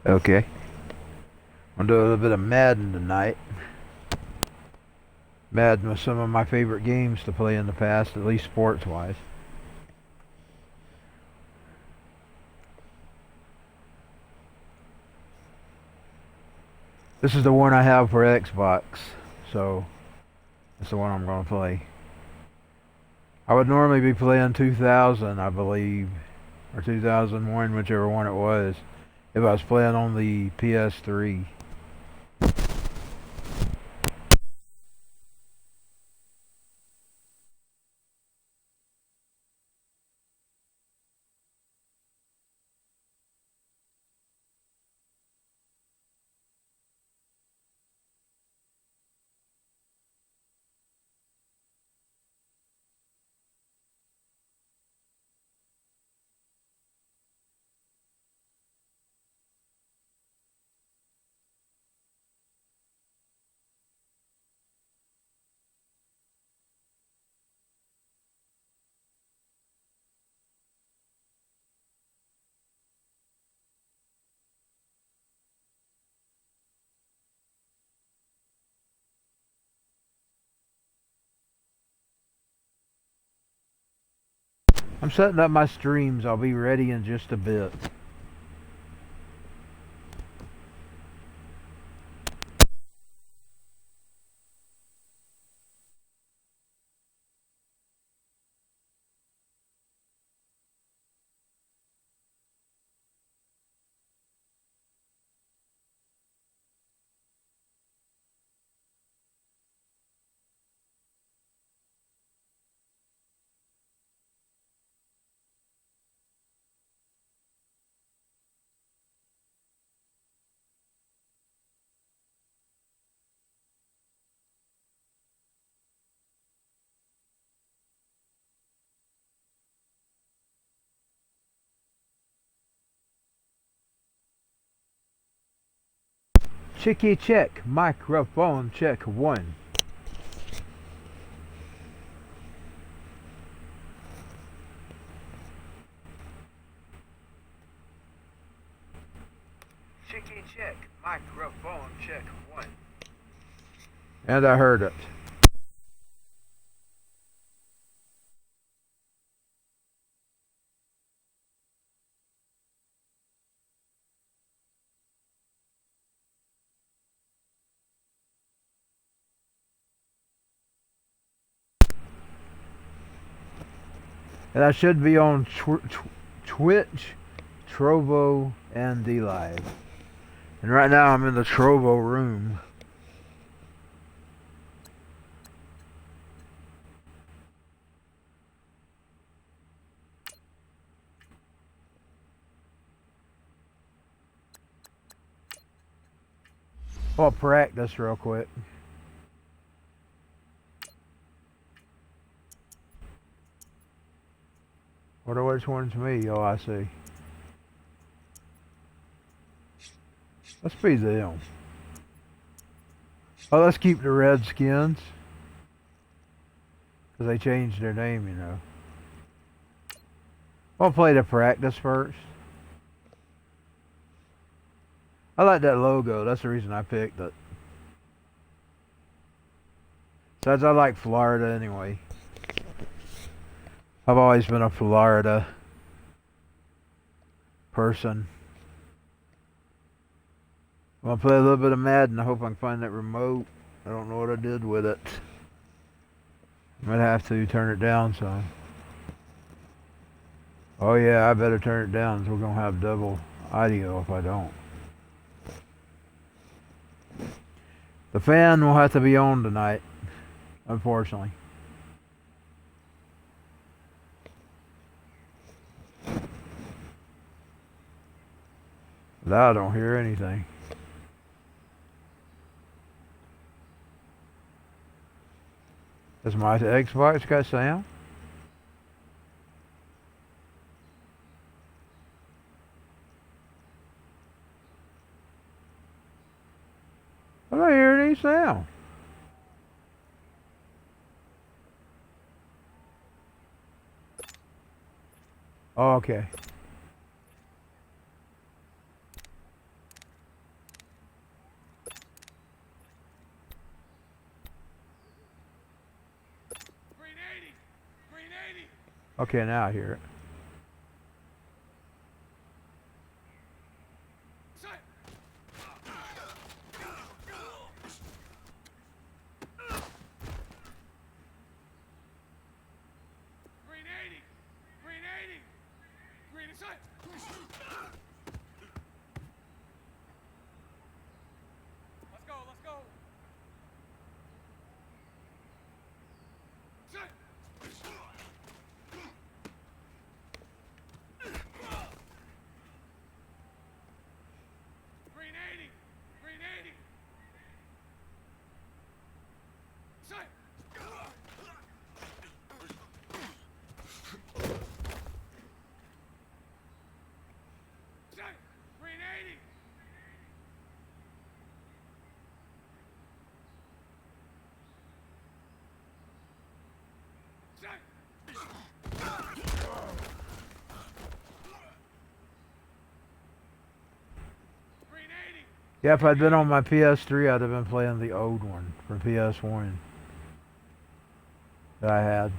Okay. I'm gonna do a little bit of Madden tonight. Madden was some of my favorite games to play in the past, at least sports-wise. This is the one I have for Xbox, so it's the one I'm gonna play. I would normally be playing 2000, I believe, or 2001, whichever one it was, if I was playing on the PS3. I'm setting up my streams. I'll be ready in just a bit. Checky check. Microphone check 1. Checky check. Microphone check 1. And I heard it. And I should be on Twitch, Trovo, and D-Live. And right now I'm in the Trovo room. I'll practice real quick. Wonder which one's me. Oh, I see. Let's be them. Oh, let's keep the Redskins. Because they changed their name, you know. I'll play the practice first. I like that logo. That's the reason I picked it. Besides, I like Florida anyway. I've always been a Florida person. I'm gonna play a little bit of Madden. I hope I can find that remote. I don't know what I did with it. Might have to turn it down some. Oh yeah, I better turn it down, so we're gonna have double audio if I don't. The fan will have to be on tonight, unfortunately. But I don't hear anything. Does my Xbox got sound? I don't hear any sound. Oh, okay. Okay, now I hear it. Yeah, if I'd been on my PS3, I'd have been playing the old one from PS1 that I had.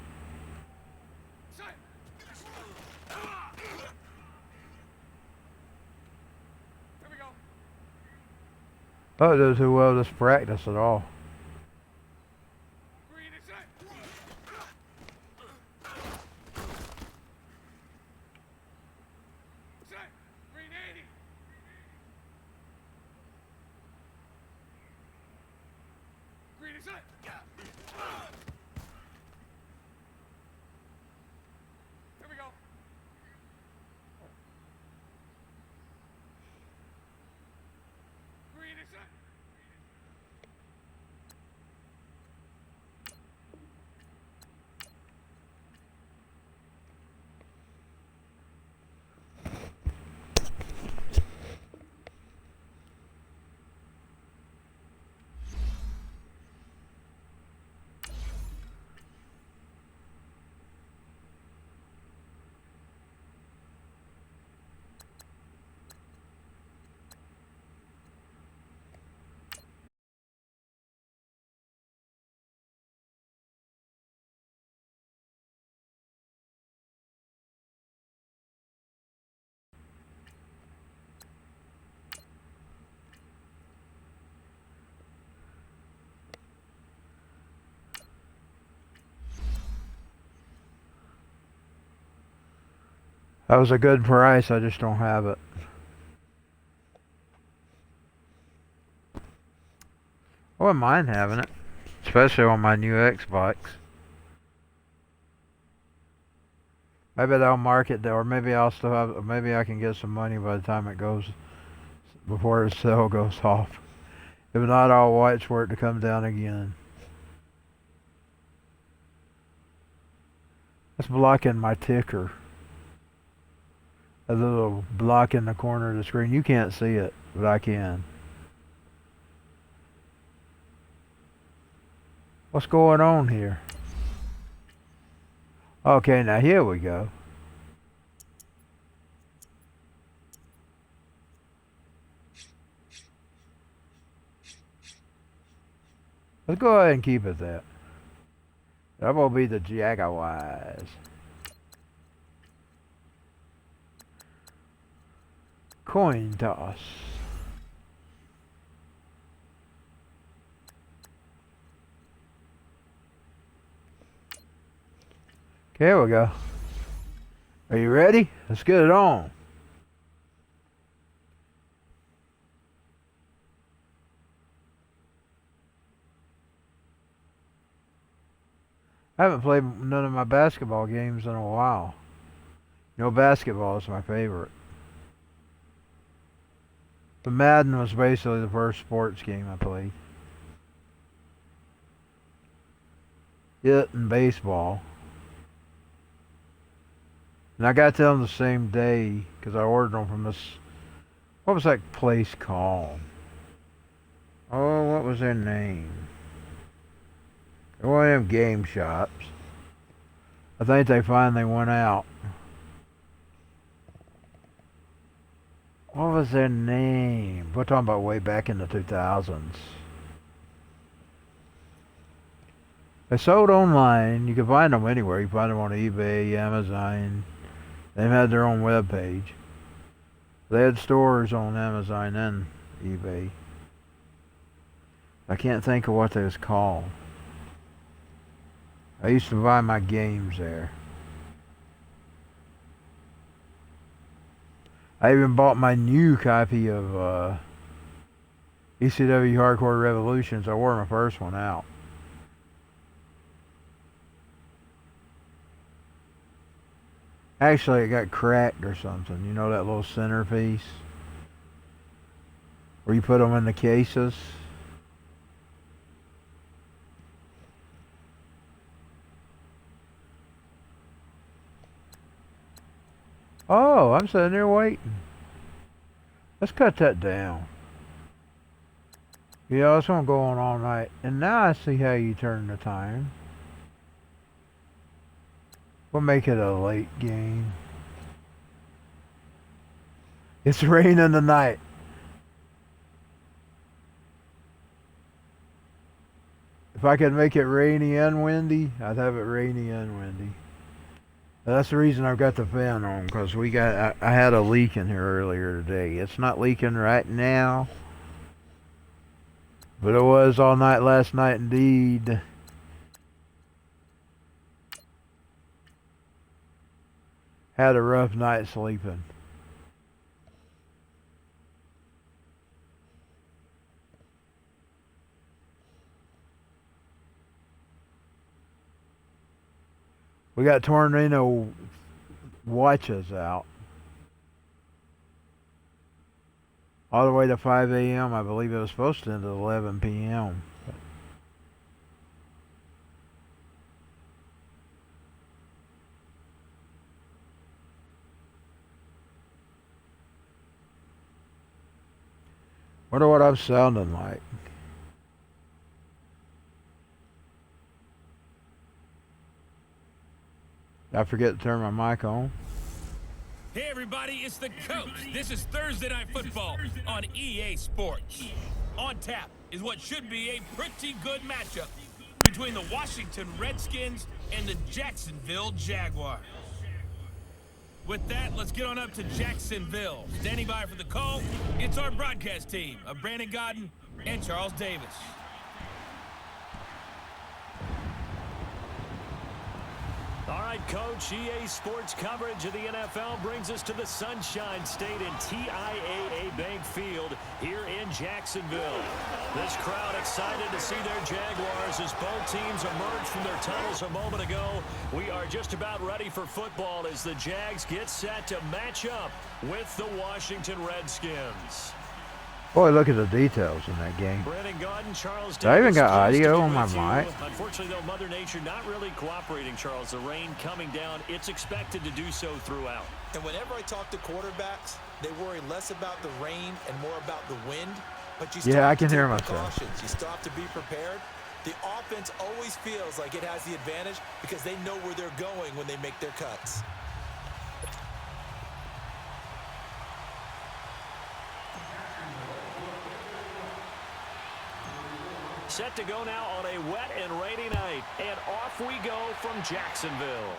Oh, it does too well this practice at all. That was a good price, I just don't have it. I wouldn't mind having it, especially on my new Xbox. Maybe they'll market that, or maybe I'll still have, maybe I can get some money by the time it goes, before the sale goes off. If not, I'll watch for it to come down again. That's blocking my ticker. A little block in the corner of the screen. You can't see it, but I can. What's going on here? Okay, now here we go. Let's go ahead and keep it that. That will be the Jaguars. Coin toss. Okay, here we go. Are you ready? Let's get it on. I haven't played none of my basketball games in a while. You know, basketball is my favorite. The Madden was basically the first sports game I played. It and baseball. And I got them the same day because I ordered them from this. What was that place called? Oh, what was their name? One of them game shops. I think they finally went out. What was their name? We're talking about way back in the 2000s. They're sold online. You can find them anywhere. You can find them on eBay, Amazon. They've had their own web page. They had stores on Amazon and eBay. I can't think of what they was called. I used to buy my games there. I even bought my new copy of JCW Hardcore Revolutions. I wore my first one out. Actually, it got cracked or something. You know that little centerpiece? Where you put them in the cases? Oh, I'm sitting there waiting. Let's cut that down. Yeah, it's gonna go on all night. And now I see how you turn the time. We'll make it a late game. It's raining tonight. If I could make it rainy and windy, I'd have it rainy and windy. That's the reason I've got the fan on, because I had a leak in here earlier today. It's not leaking right now, but it was all night last night indeed. Had a rough night sleeping. We got tornado watches out. All the way to 5 a.m. I believe it was supposed to end at 11 p.m. Wonder what I'm sounding like. I forget to turn my mic on. Hey everybody, it's the coach. This is Thursday Night Football on EA Sports. On tap is what should be a pretty good matchup between the Washington Redskins and the Jacksonville Jaguars. With that, let's get on up to Jacksonville. Standing by for the call, it's our broadcast team of Brandon Godden and Charles Davis. All right, Coach, EA Sports coverage of the NFL brings us to the Sunshine State in TIAA Bank Field here in Jacksonville. This crowd excited to see their Jaguars as both teams emerged from their tunnels a moment ago. We are just about ready for football as the Jags get set to match up with the Washington Redskins. Boy, look at the details in that game. Brandon Godden, Charles Davis. I even got audio on my mic. Unfortunately, though, Mother Nature not really cooperating, Charles. The rain coming down, it's expected to do so throughout. And whenever I talk to quarterbacks, they worry less about the rain and more about the wind. But you I can hear myself. You still have to be prepared. The offense always feels like it has the advantage because they know where they're going when they make their cuts. Set to go now on a wet and rainy night. And off we go from Jacksonville.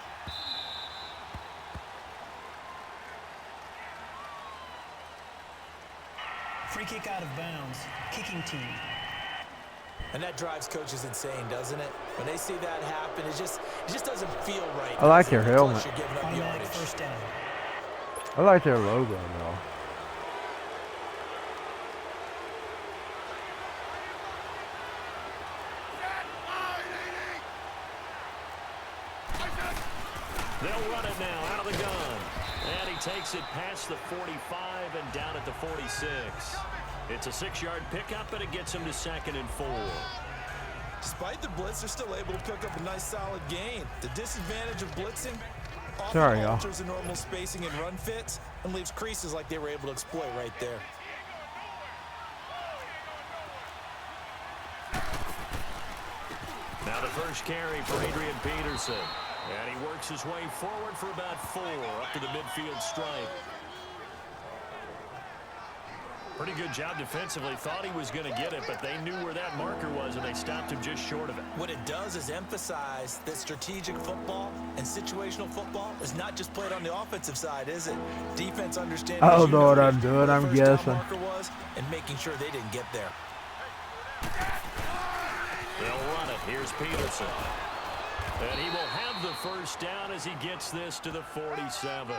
Free kick out of bounds. Kicking team. And that drives coaches insane, doesn't it? When they see that happen, it just doesn't feel right. I like their helmet. Automatic first down. I like their logo though. They'll run it now out of the gun. And he takes it past the 45 and down at the 46. It's a 6-yard pickup, and it gets him to 2nd and 4. Despite the blitz, they're still able to pick up a nice solid gain. The disadvantage of blitzing Sorry, often y'all. alters the normal spacing and run fits and leaves creases like they were able to exploit right there. Now the first carry for Adrian Peterson. And he works his way forward for about 4 up to the midfield stripe. Pretty good job defensively. Thought he was going to get it, but they knew where that marker was, and they stopped him just short of it. What it does is emphasize that strategic football and situational football is not just played on the offensive side, is it? Defense understands. I don't know what I'm doing. I'm guessing. Marker was, and making sure they didn't get there. They'll run it. Here's Peterson. And he will have the first down as he gets this to the 47.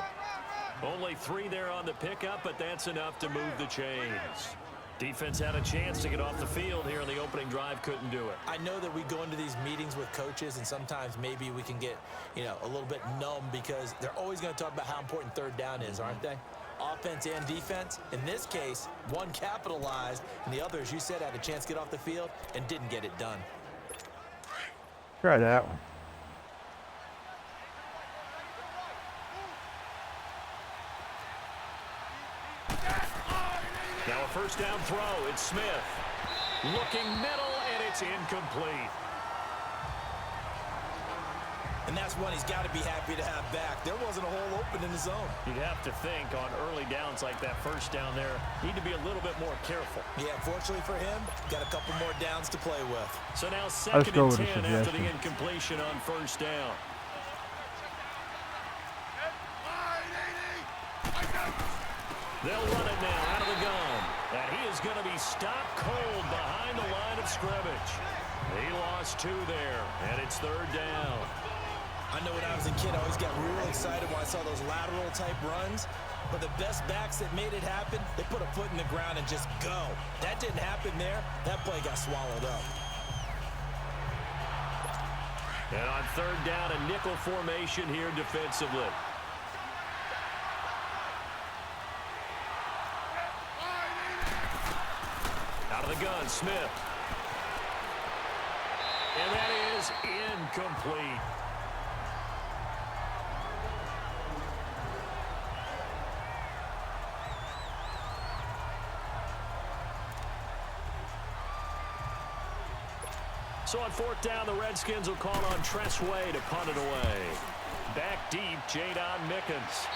Only 3 there on the pickup, but that's enough to move the chains. Defense had a chance to get off the field here in the opening drive, couldn't do it. I know that we go into these meetings with coaches, and sometimes maybe we can get, a little bit numb because they're always going to talk about how important third down is, aren't they? Offense and defense. In this case, one capitalized, and the other, as you said, had a chance to get off the field and didn't get it done. Try that one. Now a first down throw. It's Smith. Looking middle, and it's incomplete. And that's one he's got to be happy to have back. There wasn't a hole open in the zone. You'd have to think on early downs like that first down there, need to be a little bit more careful. Yeah, fortunately for him, got a couple more downs to play with. So now second go and with the 10 after the incompletion on first down. They'll run it now out of the gun. And he is going to be stopped cold behind the line of scrimmage. He lost 2 there, and it's third down. I know when I was a kid, I always got real excited when I saw those lateral type runs. But the best backs that made it happen, they put a foot in the ground and just go. That didn't happen there. That play got swallowed up. And on third down, a nickel formation here defensively. Out of the gun, Smith. And that is incomplete. So on fourth down, the Redskins will call on Tressway to punt it away. Back deep, Jadon Mickens.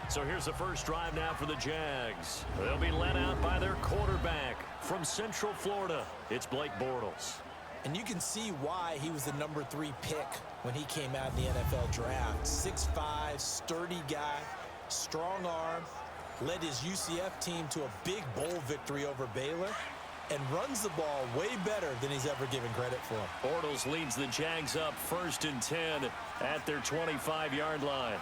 So here's the first drive now for the Jags. They'll be led out by their quarterback from Central Florida. It's Blake Bortles. And you can see why he was the number 3 pick when he came out in the NFL draft. 6'5", sturdy guy, strong arm, led his UCF team to a big bowl victory over Baylor, and runs the ball way better than he's ever given credit for. Bortles leads the Jags up 1st and 10 at their 25-yard line.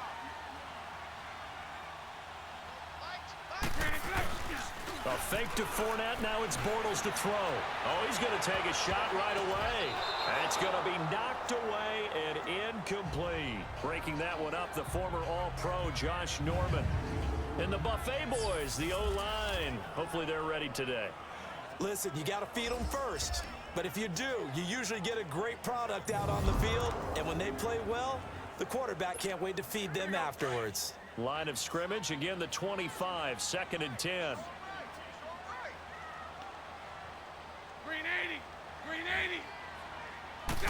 A fake to Fournette. Now it's Bortles to throw. Oh, he's going to take a shot right away. That's going to be knocked away and incomplete. Breaking that one up, the former All-Pro Josh Norman. And the Buffet boys, the O-line. Hopefully they're ready today. Listen, you got to feed them first. But if you do, you usually get a great product out on the field. And when they play well, the quarterback can't wait to feed them afterwards. Line of scrimmage, again the 25, 2nd and 10. Green 80. Green 80.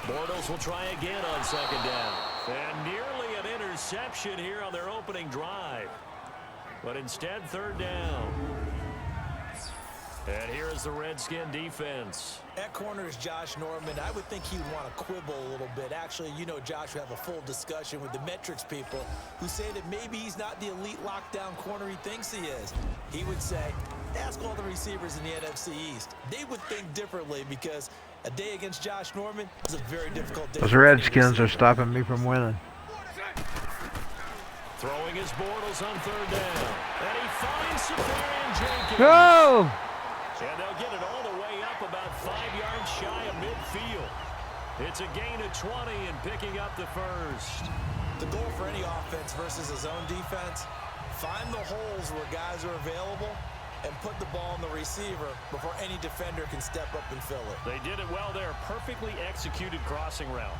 Bortles will try again on 2nd down. And nearly an interception here on their opening drive. But instead, 3rd down. And here is the Redskin defense. At corner is Josh Norman. I would think he would want to quibble a little bit. Actually, Josh would have a full discussion with the metrics people who say that maybe he's not the elite lockdown corner he thinks he is. He would say, ask all the receivers in the NFC East. They would think differently because a day against Josh Norman is a very difficult day. Those Redskins are stopping me from winning. Throwing his Bortles on 3rd down. And he finds Safarian Jenkins. Go! And they'll get it all the way up about 5 yards shy of midfield. It's a gain of 20 and picking up the first. The goal for any offense versus a zone defense, find the holes where guys are available and put the ball on the receiver before any defender can step up and fill it. They did it well there. Perfectly executed crossing route.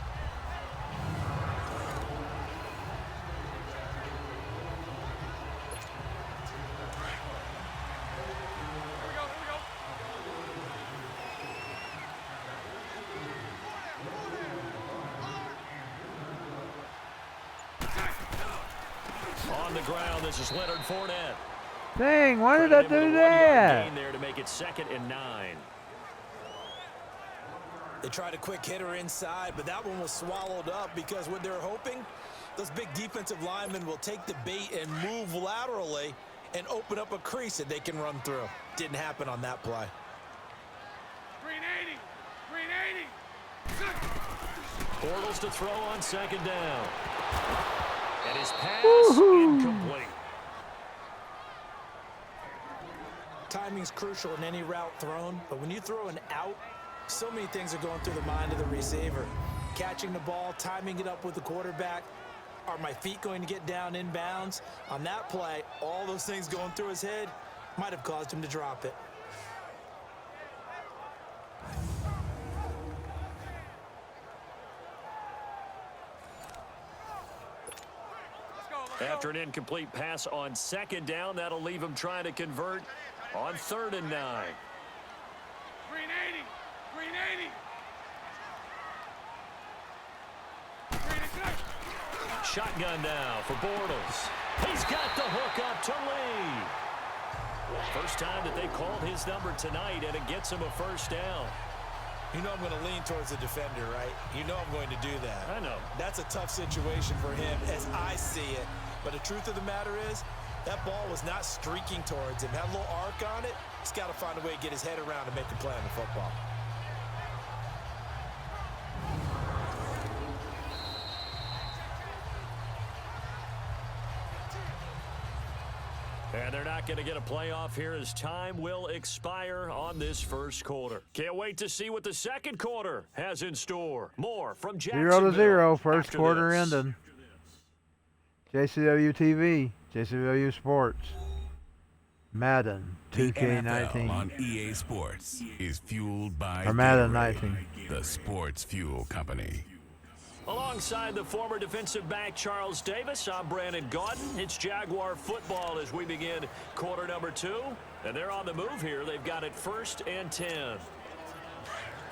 On the ground, this is Leonard Fournette. Dang, why did I do that? Gain there to make it 2nd and 9. They tried a quick hitter inside, but that one was swallowed up because what they're hoping, those big defensive linemen will take the bait and move laterally and open up a crease that they can run through. Didn't happen on that play. 380. 380. Bortles to throw on 2nd down. And his pass incomplete. Timing's crucial in any route thrown, but when you throw an out, so many things are going through the mind of the receiver. Catching the ball, timing it up with the quarterback. Are my feet going to get down in bounds? On that play, all those things going through his head might have caused him to drop it. After an incomplete pass on 2nd down, that'll leave him trying to convert on 3rd and 9. 380. 380. Shotgun now for Bortles. He's got the hook up to Lee. First time that they called his number tonight, and it gets him a 1st down. You know I'm going to lean towards the defender, right? You know I'm going to do that. I know. That's a tough situation for him as I see it. But the truth of the matter is, that ball was not streaking towards him. Had a little arc on it. He's got to find a way to get his head around and make a play on the football. And they're not going to get a playoff here as time will expire on this 1st quarter. Can't wait to see what the 2nd quarter has in store. More from Jacksonville. 0-0, first after quarter this. ending. JCBW-TV, JCBW Sports, Madden The 2K19. NFL on EA Sports is fueled by Or Madden Gatorade, 19. the sports fuel company. Alongside the former defensive back Charles Davis, I'm Brandon Gaudin. It's Jaguar football as we begin quarter number 2. And they're on the move here. They've got it 1st and 10.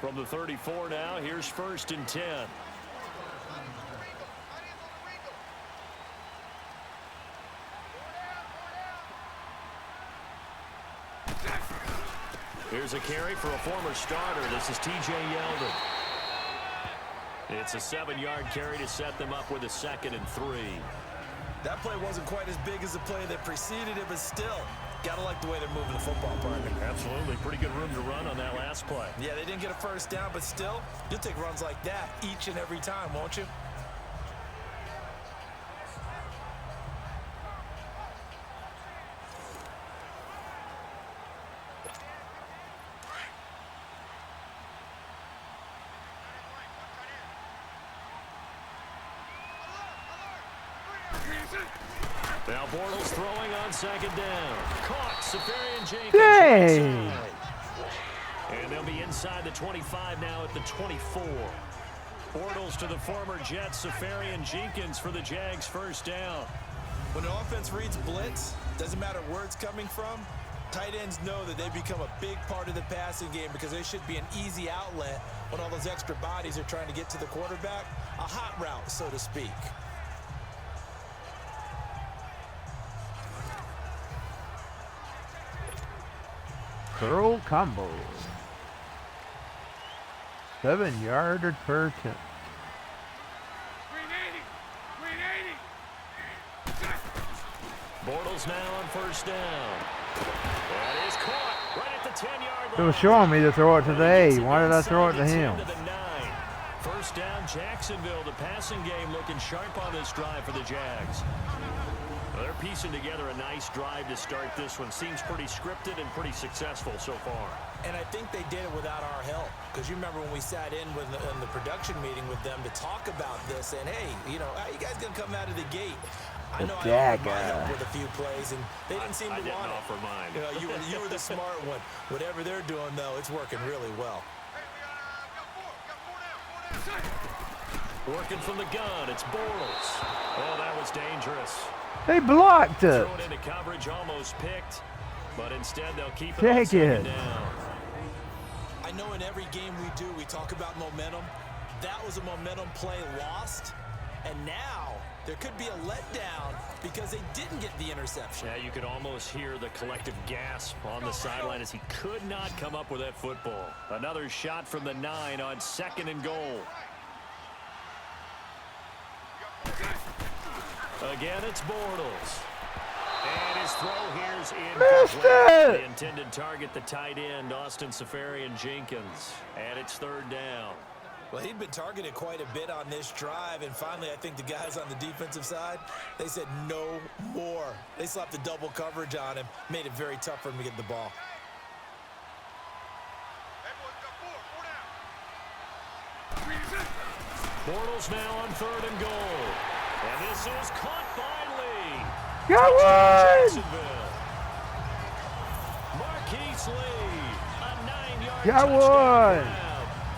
From the 34 now, here's 1st and 10. Here's a carry for a former starter. This is T.J. Yeldon. It's a 7-yard carry to set them up with a 2nd and 3. That play wasn't quite as big as the play that preceded it, but still, gotta like the way they're moving the football, partner. Absolutely. Pretty good room to run on that last play. Yeah, they didn't get a 1st down, but still, you'll take runs like that each and every time, won't you? Now Bortles throwing on 2nd down. Caught. Safarian Jenkins. Dang. Inside. And they'll be inside the 25 now at the 24. Bortles to the former Jet, Safarian Jenkins for the Jags 1st down. When an offense reads blitz, doesn't matter where it's coming from, tight ends know that they become a big part of the passing game because they should be an easy outlet when all those extra bodies are trying to get to the quarterback. A hot route, so to speak. Curl combo. 7-yarder per attempt. 380. 380. Bortles now on 1st down. That is caught right at the 10-yard line. It was showing me to throw it today. Why did I throw it to him? 1st down, Jacksonville. The passing game looking sharp on this drive for the Jags. Well, they're piecing together a nice drive to start this one. Seems pretty scripted and pretty successful so far. And I think they did it without our help. Because you remember when we sat in the production meeting with them to talk about this, and hey, you know, how you guys gonna come out of the gate? I know I offered my help with a few plays, and they didn't seem to want it. I didn't offer mine. You know, you were the smart one. Whatever they're doing, though, it's working really well. Working from the gun, it's Bortles. Oh, that was dangerous. They blocked it. Throw it into coverage, almost picked, but instead they'll keep it Take on it. 2nd down. I know in every game we do, we talk about momentum. That was a momentum play lost, And now there could be a letdown because they didn't get the interception. Yeah, you could almost hear the collective gasp on the sideline as he could not come up with that football. Another shot from the 9 on 2nd and goal. Again, it's Bortles. And his throw here's incomplete. The intended target, the tight end, Austin Seferian-Jenkins. And it's 3rd down. Well, he'd been targeted quite a bit on this drive, and finally I think the guys on the defensive side, they said no more. They slapped the double coverage on him, made it very tough for him to get the ball. Bortles now on 3rd and goal. And this is caught by Lee. Got one! Marquise Lee, a 9-yard Got touchdown one! grab.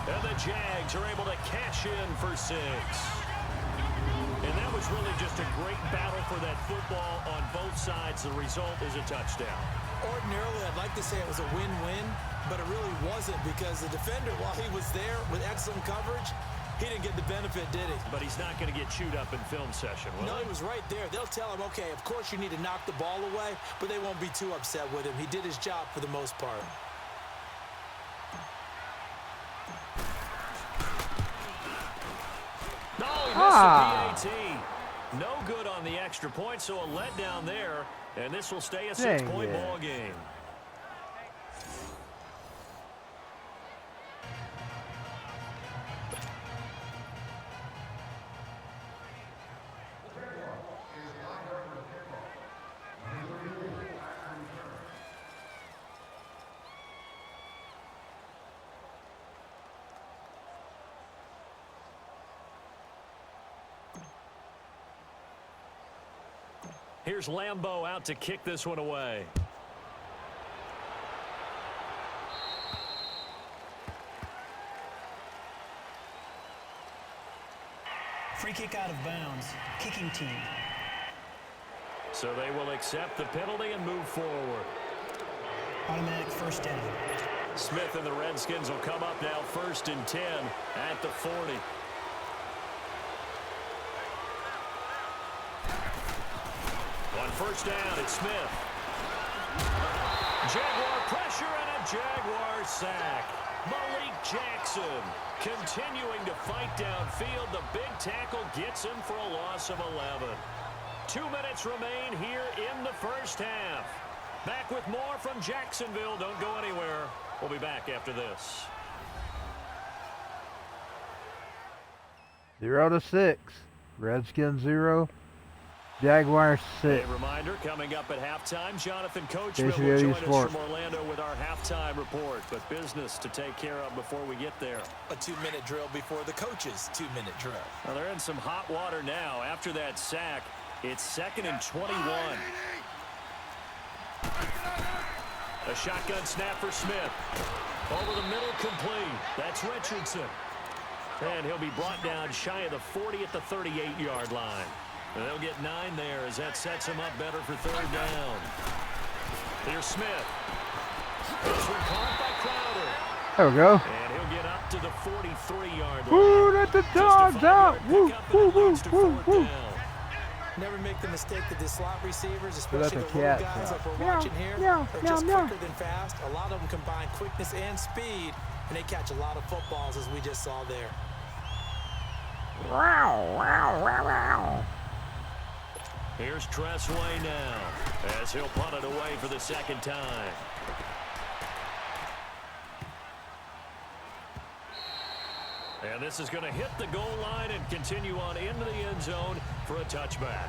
And the Jags are able to cash in for 6. And that was really just a great battle for that football on both sides. The result is a touchdown. Ordinarily, I'd like to say it was a win-win, but it really wasn't because the defender, while he was there with excellent coverage, he didn't get the benefit, did he? But he's not going to get chewed up in film session, will No, he? he was right there. They'll tell him, okay, of course you need to knock the ball away, but they won't be too upset with him. He did his job for the most part. No, he missed the PAT. No good on the extra point, so a letdown there, and this will stay a 6-point ball game. Here's Lambeau out to kick this one away. Free kick out of bounds. Kicking team. So they will accept the penalty and move forward. Automatic 1st down. Smith and the Redskins will come up now 1st and 10 at the 40. On 1st down, it's Smith. Jaguar pressure and a Jaguar sack. Malik Jackson continuing to fight downfield. The big tackle gets him for a loss of 11. 2 minutes remain here in the 1st half. Back with more from Jacksonville. Don't go anywhere. We'll be back after this. 0-6. Redskins 0. Jaguars 6. A reminder, coming up at halftime, Jonathan Coachman will join us from Orlando with our halftime report. But business to take care of before we get there. A 2-minute drill before the coach's 2-minute drill. Well, they're in some hot water now. After that sack, it's 2nd and 21. A shotgun snap for Smith. Over the middle, complete. That's Richardson. And he'll be brought down shy of the 40 at the 38-yard line. And they'll get 9 there as that sets him up better for 3rd down. Here's Smith. This one caught by Crowder. There we go. And he'll get up to the 43-yard line. Woo, let the dogs out. Woo, woo, woo, woo, woo. Never make the mistake that the slot receivers, especially the little cat guys out. like we're watching here, are just quicker than fast. A lot of them combine quickness and speed, and they catch a lot of footballs, as we just saw there. Wow, wow, wow, wow. Here's Tressway now, as he'll punt it away for the 2nd time. And this is going to hit the goal line and continue on into the end zone for a touchback.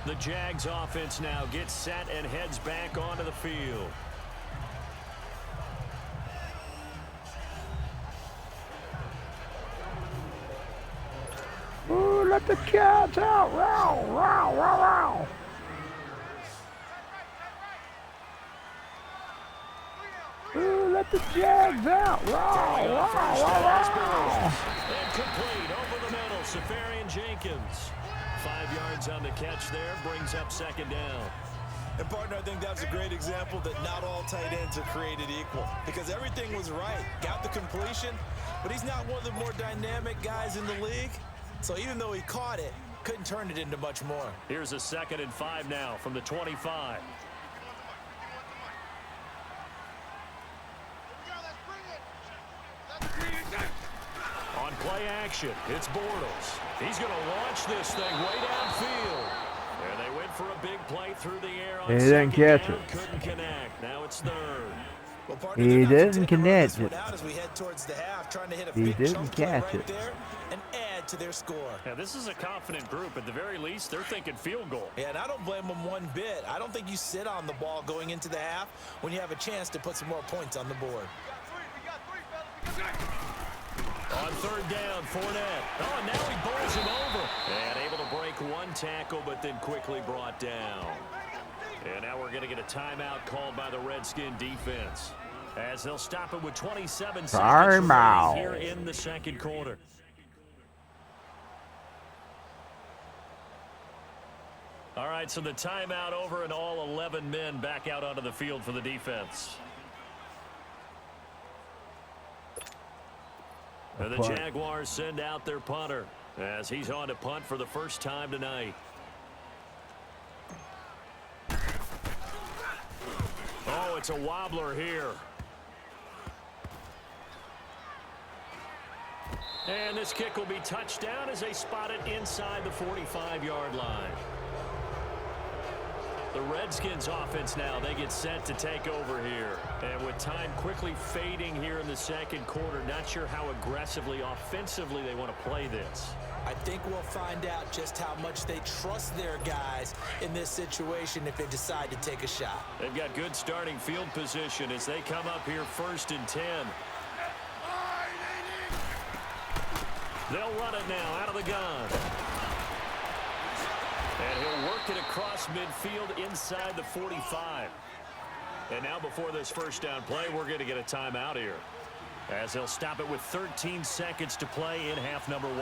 The Jags offense now gets set and heads back onto the field. Ooh, let the cats out. Wow, wow, wow, wow. Ooh, let the Jags out. Wow, wow, wow, wow. And complete over the middle, Seferian-Jenkins. 5 yards on the catch there, brings up 2nd down. And, partner, I think that's a great example that not all tight ends are created equal because everything was right. Got the completion, but he's not one of the more dynamic guys in the league. So even though he caught it, couldn't turn it into much more. Here's a 2nd and 5 now from the 25. On play action, it's Bortles. He's going to launch this thing way downfield. And they went for a big play through the air on He didn't catch down. it. Couldn't connect. Now it's 3rd. Well, partner, He they're not didn't continuing to run connect this one it. out as we head towards the half, trying to hit a He big didn't chunk play catch right it. there and add to their score. Yeah, this is a confident group. At the very least, they're thinking field goal. Yeah, and I don't blame them one bit. I don't think you sit on the ball going into the half when you have a chance to put some more points on the board. On 3rd down, Fournette. Oh, and now he bowls him over. And able to break one tackle, but then quickly brought down. And now we're going to get a timeout called by the Redskin defense, as they'll stop it with 27 seconds remaining here in the 2nd quarter. All right, so the timeout over and all 11 men back out onto the field for the defense. And the Jaguars send out their punter as he's on to punt for the first time tonight. Oh, it's a wobbler here. And this kick will be touched down as they spot it inside the 45-yard line. The Redskins offense now, they get set to take over here. And with time quickly fading here in the 2nd quarter, not sure how aggressively, offensively they want to play this. I think we'll find out just how much they trust their guys in this situation if they decide to take a shot. They've got good starting field position as they come up here 1st and 10. They'll run it now out of the gun. And he'll work it across midfield inside the 45. And now before this first down play, we're going to get a timeout here, as they'll stop it with 13 seconds to play in half number 1.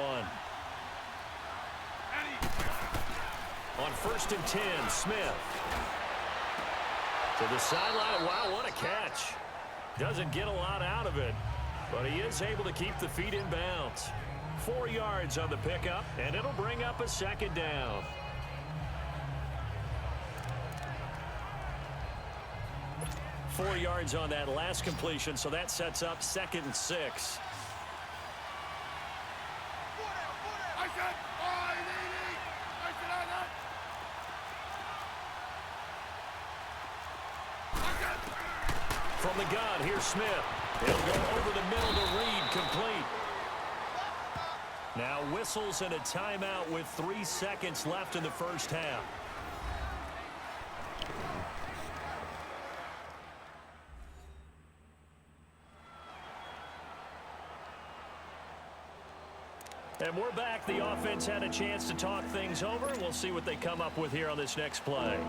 On 1st and 10, Smith. To the sideline. Wow, what a catch. Doesn't get a lot out of it, but he is able to keep the feet in bounds. 4 yards on the pickup, and it'll bring up a 2nd down. Four yards on that last completion, so that sets up 2nd and 6. From the gun, here's Smith. He'll go over the middle to Reed, complete. Now whistles and a timeout with 3 seconds left in the first half. And we're back. The offense had a chance to talk things over. We'll see what they come up with here on this next play.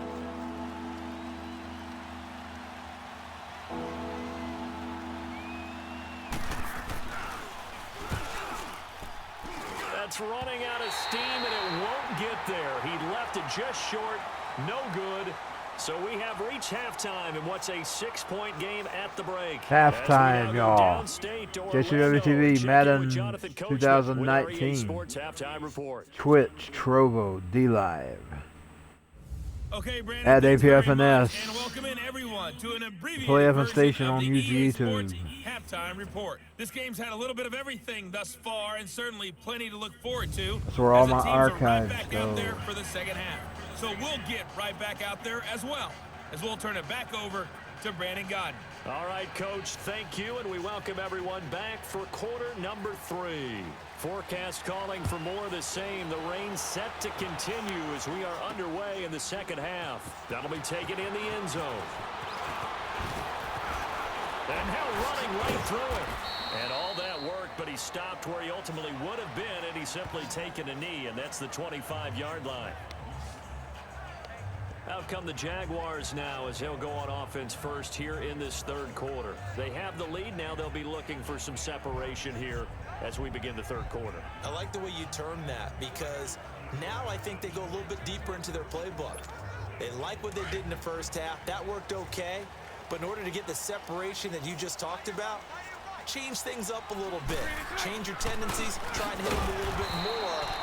That's running out of steam, and it won't get there. He left it just short. No good. So we have reached halftime in what's a 6-point game at the break. Halftime, y'all. JCBW-TV, Madden 2019. Twitch, Trovo, D-Live. Okay, Brandon, At thanks very apfns. much, and welcome in everyone to an abbreviated Play FM version station of on the EA YouTube. Sports Halftime Report. This game's had a little bit of everything thus far, and certainly plenty to look forward to. That's where all as the my teams are archives right back go. out there for the second half. So we'll get right back out there as well, as we'll turn it back over to Brandon Godden. All right, Coach, thank you, and we welcome everyone back for quarter number 3. Forecast calling for more of the same. The rain set to continue as we are underway in the second half. That'll be taken in the end zone. And now running right through it. And all that work, but he stopped where he ultimately would have been, and he's simply taken a knee, and that's the 25-yard line. Out come the Jaguars now as they'll go on offense first here in this third quarter. They have the lead now. They'll be looking for some separation here as we begin the third quarter. I like the way you term that, because now I think they go a little bit deeper into their playbook. They like what they did in the first half. That worked okay. But in order to get the separation that you just talked about, change things up a little bit. Change your tendencies, try and hit them a little bit more.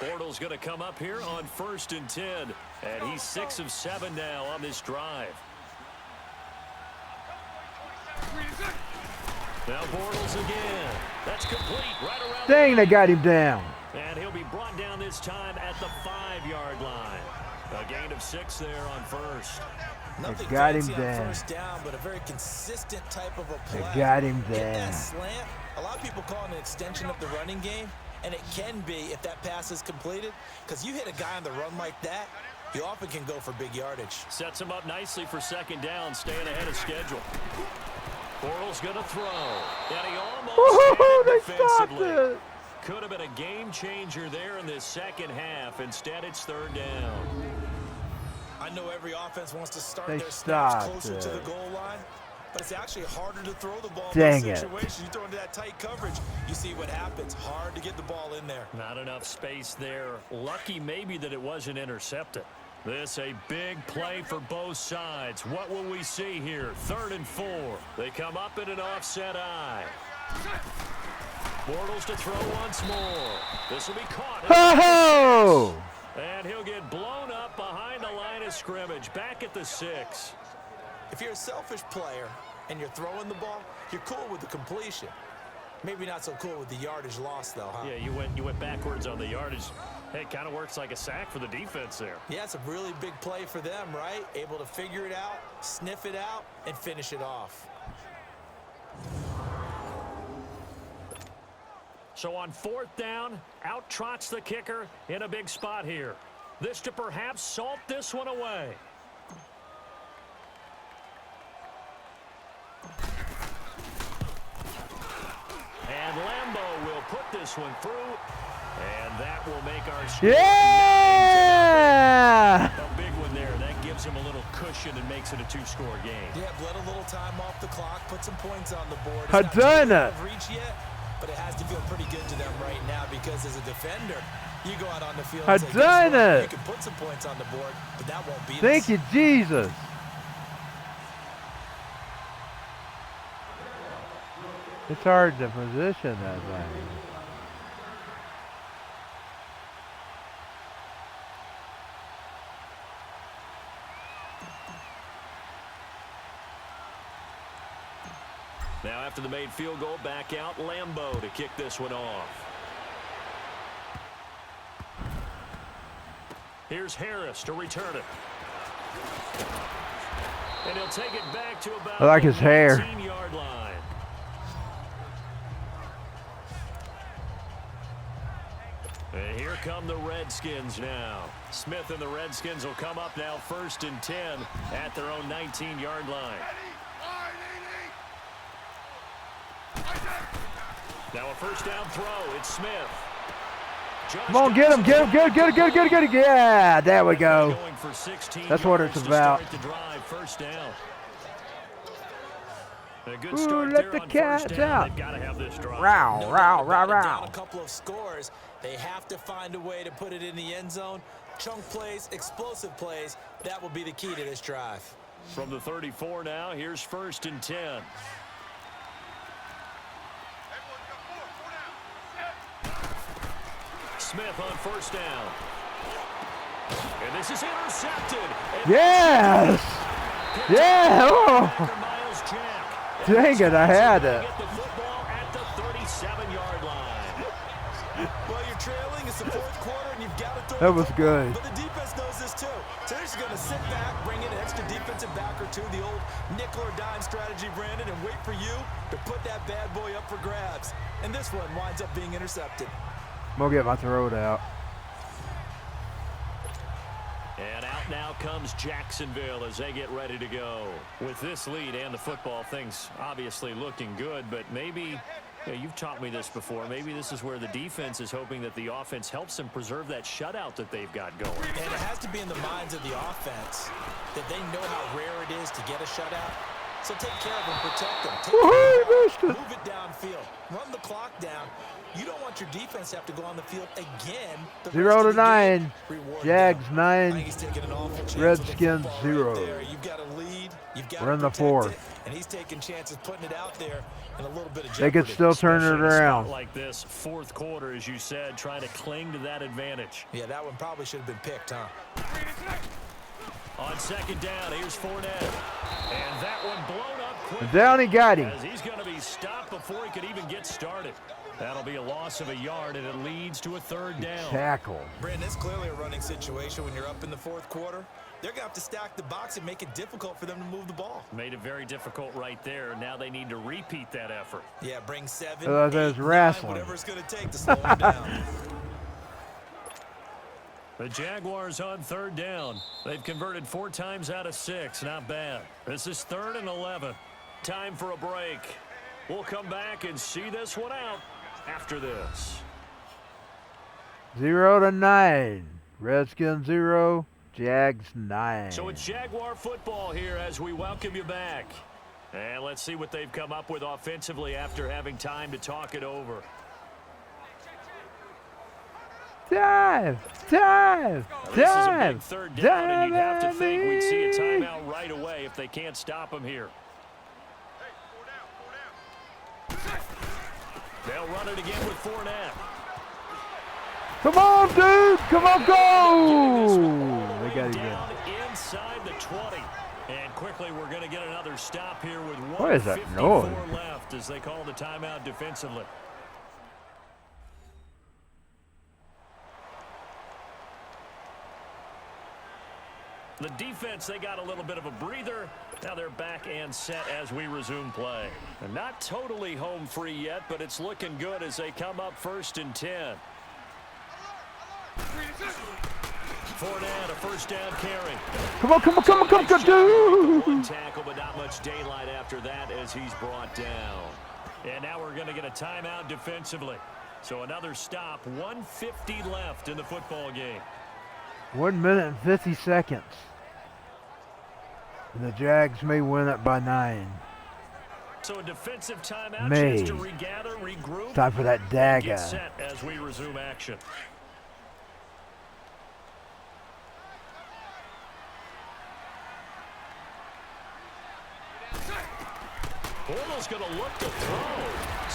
Bortles going to come up here on 1st and 10. And he's 6 of 7 now on this drive. Now Bortles again. That's complete right around. Dang, they got him down. And he'll be brought down this time at the 5-yard line. A gain of 6 there on 1st. Nothing got him fancy on down. 1st down, but a very consistent type of a play. They got him Get down. that slant. A lot of people call it an extension of the running game, and it can be if that pass is completed, because you hit a guy on the run like that, you often can go for big yardage. Sets him up nicely for 2nd down, staying ahead of schedule. Bortles going to throw. And he almost had They it stopped defensively. it. Could have been a game changer there in this 2nd half. Instead, it's 3rd down. I know every offense wants to start They their snaps stopped closer to the it. goal line, but it's actually harder to throw the ball Dang in it. those situations. You throw into that tight coverage, you see what happens. Hard to get the ball in there. Not enough space there. Lucky maybe that it wasn't intercepted. This a big play for both sides. What will we see here? 3rd and 4. They come up in an offset eye. Bortles to throw once more. This will be caught. Ho-ho! And he'll get blown up behind the line of scrimmage. Back at the 6. If you're a selfish player and you're throwing the ball, you're cool with the completion. Maybe not so cool with the yardage loss, though, huh? Yeah, you went backwards on the yardage. Hey, it kind of works like a sack for the defense there. Yeah, it's a really big play for them, right? Able to figure it out, sniff it out, and finish it off. So on 4th down, out trots the kicker in a big spot here. This to perhaps salt this one away. And Lambeau will put this one through, and that will make our score Yeah! 9-0. A big one there. That gives him a little cushion and makes it a 2-score game. Yeah, let a little time off the clock, put some points on the board. It's I not done too it. out of reach yet, but it has to feel pretty good to them right now because as a defender, you go out on the field I and say, done "Guess what? it." You can put some points on the board, but that won't beat us. Thank you, Jesus. It's hard to position that thing. Now after the made field goal, back out Lambeau to kick this one off. Here's Harris to return it. And he'll take it back to about I like his hair. the 19-yard line. And here come the Redskins now. Smith and the Redskins will come up now 1st and 10 at their own 19-yard line. Now a 1st down throw. It's Smith. Come on, get him, get him, get him. Yeah, there we go. Going for 16 That's what it's yards to about. start the drive, 1st down. A good Ooh, start let there the on 1st cats down. out. They've got to have this drive. Row, No row, doubt row, about it. Down row. a couple of scores. They have to find a way to put it in the end zone. Chunk plays, explosive plays. That will be the key to this drive. From the 34 now, here's 1st and 10. Smith on 1st down. And this is intercepted. And Yes! Yeah! Oh. Miles Jack. Dang it, I had it. Get the football at the 37-yard line. Well, you're trailing. It's the 4th quarter, and you've got to throw That the was football. good. But the defense knows this, too. So they're just going to sit back, bring in an extra defensive back or two, the old nickel or dime strategy, Brandon, and wait for you to put that bad boy up for grabs. And this one winds up being intercepted. I'm gonna get my throat out. And out now comes Jacksonville as they get ready to go. With this lead and the football, things obviously looking good, but maybe, you've taught me this before, maybe this is where the defense is hoping that the offense helps them preserve that shutout that they've got going. And it has to be in the minds of the offense that they know how rare it is to get a shutout. So take care of them, protect them. Take care of them, move it downfield, run the clock down. You don't want your defense to have to go on the field again. 0 to 9. Reward Jags them. I think 9. he's taking an awful chance with the Redskins football 0. right there. You've got a lead. You've got We're in to the protect 4th. it, and he's taking chances putting it out there in a little bit of They jeopardy. could still turn it Especially in a spot around. like this, fourth quarter, as you said, trying to cling to that advantage. Yeah, that one probably should have been picked, huh? On second down, here's Fournette. And that one blown up quickly. Down he got him. As he's going to be stopped before he could even get started. That'll be a loss of a yard, and it leads to a third down. Tackle. Brandon, it's clearly a running situation when you're up in the fourth quarter. They're going to have to stack the box and make it difficult for them to move the ball. Made it very difficult right there. Now they need to repeat that effort. Yeah, bring 7, So there's 8, 9, wrestling. whatever it's going to take to slow them down. The Jaguars on third down. They've converted 4 times out of 6. Not bad. This is 3rd and 11. Time for a break. We'll come back and see this one out after this. 0-9. Redskins 0. Jags 9. So it's Jaguar football here as we welcome you back. And let's see what they've come up with offensively after having time to talk it over. Dive! Dive! This is a big Dive! third down, and you'd have to think we'd see a Dive! timeout right away if they can't stop him here. They'll run it again with Fournette. Come on, dude! Come on, go! They got him Down good. inside the 20. And quickly we're going to get another stop here with What is that 1:54 noise? left as they call the timeout defensively. The defense, they got a little bit of a breather. Now they're back and set as we resume play. And not totally home free yet, but it's looking good as they come up 1st and 10. Fournette, a first down carry. Come on, come on, come on, come on, dude! One tackle, but not much daylight after that as he's brought down. And now we're going to get a timeout defensively. So another stop, 1:50 left in the football game. 1 minute and 50 seconds. And the Jags may win it by 9. So a defensive timeout, May. chance to regather, regroup. Time for that Get dagger. set as we resume action. Bortles going to look to throw.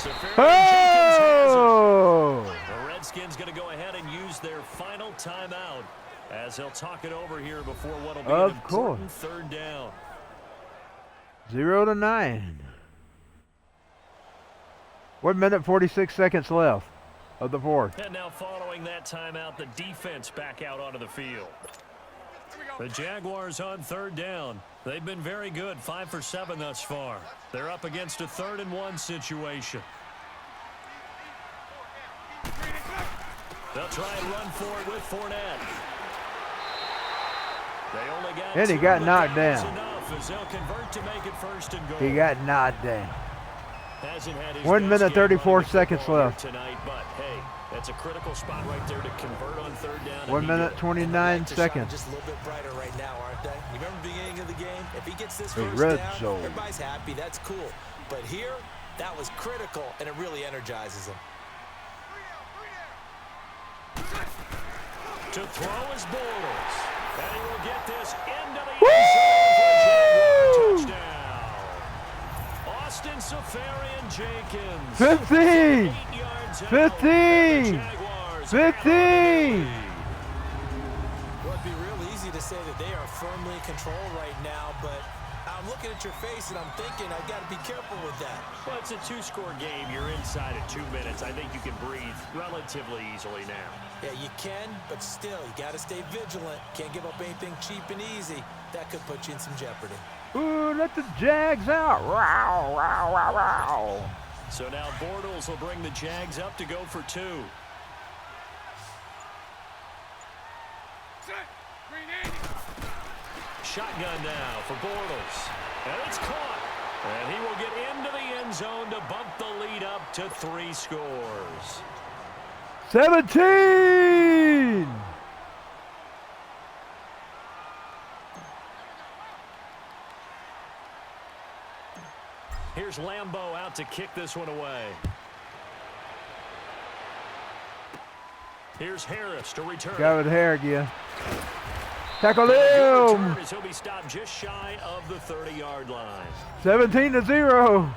Jenkins has it. Oh! The Redskins going to go ahead and use their final timeout as they'll talk it over here before what will be Of an course. important third down. 0-9. 1 minute 46 seconds left of the fourth. And now following that timeout, the defense back out onto the field. The Jaguars on third down. They've been very good, 5 for 7 thus far. They're up against a 3rd and 1 situation. They'll try and run for it with Fournette. They only got And he 2, got but knocked that was down. enough as they'll convert to make it 1st and goal. He got knocked down. Hasn't had his 1 best minute, game 34 running the seconds football here left. tonight, but hey, that's a critical spot right there to convert on third down. 1 minute, 29 Lights are shining seconds. just a little bit brighter right now, aren't they? You remember the beginning of the game? If he gets this The first red down, zone. everybody's happy. That's cool. But here, that was critical, and it really energizes him. To throw is Bortles. And he will get this into the end zone for a Jaguar touchdown. Austin Safarian-Jenkins. 15! 8 yards out, 15! and the Jaguars 15! Well, it'd be real easy to say that they are firmly in control right now, but I'm looking at your face and I'm thinking I've got to be careful with that. Well, it's a 2-score game. You're inside at 2 minutes. I think you can breathe relatively easily now. Yeah, you can, but still, you got to stay vigilant. Can't give up anything cheap and easy. That could put you in some jeopardy. Ooh, let the Jags out. Wow, wow, wow, wow. So now Bortles will bring the Jags up to go for 2. Shotgun now for Bortles. And it's caught. And he will get into the end zone to bump the lead up to 3 scores. 17! Here's Lambeau out to kick this one away. Here's Harris to return. Got with hair again. Tackle Return him. as he'll be stopped just shy of the 30-yard line. 17-0.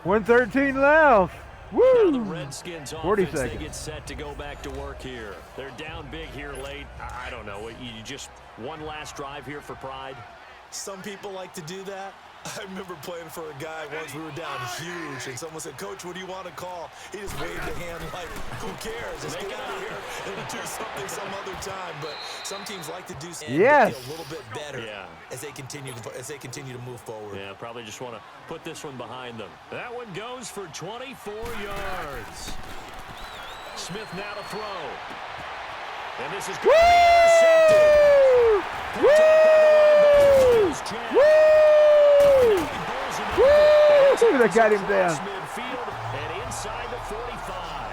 1:13 left. Now the Woo! Redskins 40 offense, they seconds. get set to go back to work here. They're down big here late. I don't know. You just one last drive here for pride. Some people like to do that. I remember playing for a guy once. We were down huge, and someone said, "Coach, what do you want to call?" He just waved a hand like, "Who cares? Just get out of here and do something some other time." But some teams like to do something Yes. a little bit better Yeah. as they continue to move forward. Yeah, probably just want to put this one behind them. That one goes for 24 yards. Smith now to throw. And this is going to be intercepted. Woo! Woo! Woo! They got him down. Midfield and inside the 45.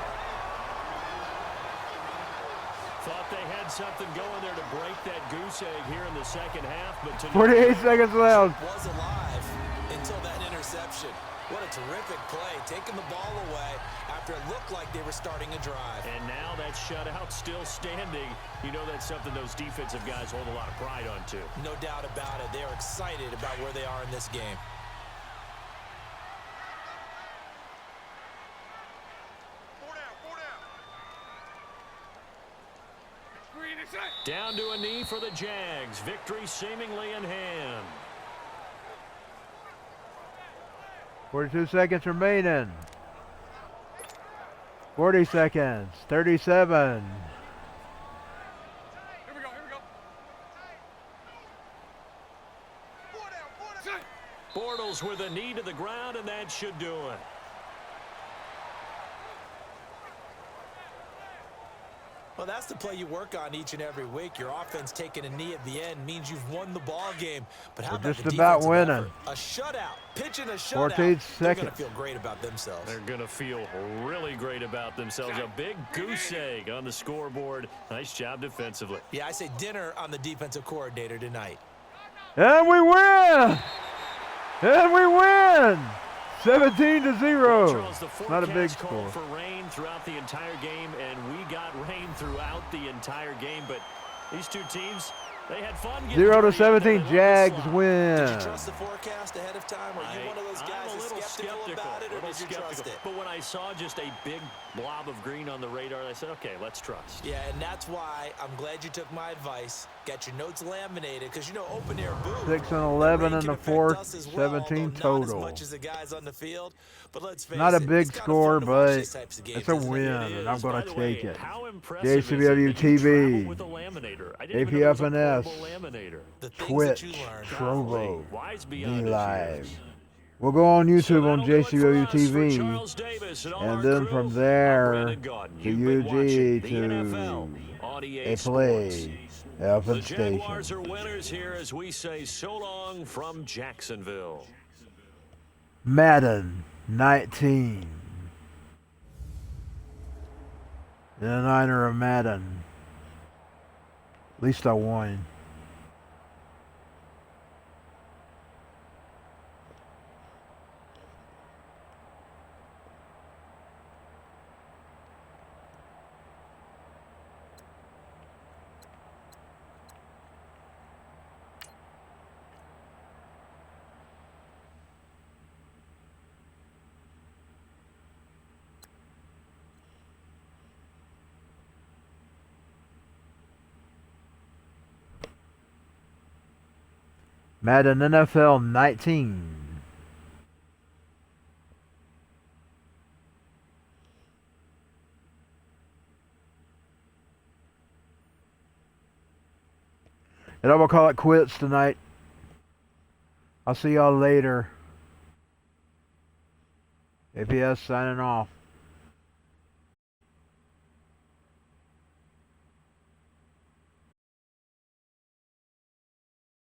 Thought they had something going there to break that goose egg here in the second half, but 48 seconds left. Was alive until that interception. What a terrific play, taking the ball away after it looked like they were starting a drive. And now that shutout still standing. You know that's something those defensive guys hold a lot of pride on, too. No doubt about it. They are excited about where they are in this game. Down to a knee for the Jags. Victory seemingly in hand. 42 seconds remaining. 40 seconds. 37. Bortles with a knee to the ground, and that should do it. Well, that's the play you work on each and every week. Your offense taking a knee at the end means you've won the ball game. But how We're about just the about defensive winning. effort? A shutout, pitching a shutout. 14 They're going seconds. to feel great about themselves. They're going to feel really great about themselves. A big goose egg on the scoreboard. Nice job defensively. Yeah, I say dinner on the defensive coordinator tonight. And we win! And we win! 17-0. Charles, the Not a big forecast score. called for rain throughout the entire game, and we got rain throughout the entire game. But these two teams, they had fun. 0-17, Jags win. Did you trust the forecast ahead of time? Or are you one of those guys I'm a that's little skeptical about it, or did you trust it? But when I saw just a big blob of green on the radar, I said, okay, let's trust. Yeah, and that's why I'm glad you took my advice. Got your notes laminated, because you know open air booth. 6 and 11 in the fourth, 17 Not as total. much as the guys on the field, but let's face Not a it, big it's kinda score, fun to watch but these types of games, it's a isn't it? win, It and I'm is. going By to the take way, it. how impressive is it that you JCBW-TV, travel with a laminator? I didn't even know there was a APFNS, portable laminator. The things Twitch, that you learn. Trovo, Wise beyond his D-Live. years. We'll go on So YouTube on that'll do it for us, for JCBW-TV, Charles Davis and all our and then crew. from I'm there Brandon Gaudin. to You've been watching UG the to NFL on EA a Sports. play, Elfin The Jaguars Station. are winners here as we say so long from Jacksonville. Madden 19. The Niner of Madden. At least I won. Madden NFL 19. And I will call it quits tonight. I'll see y'all later. APS signing off.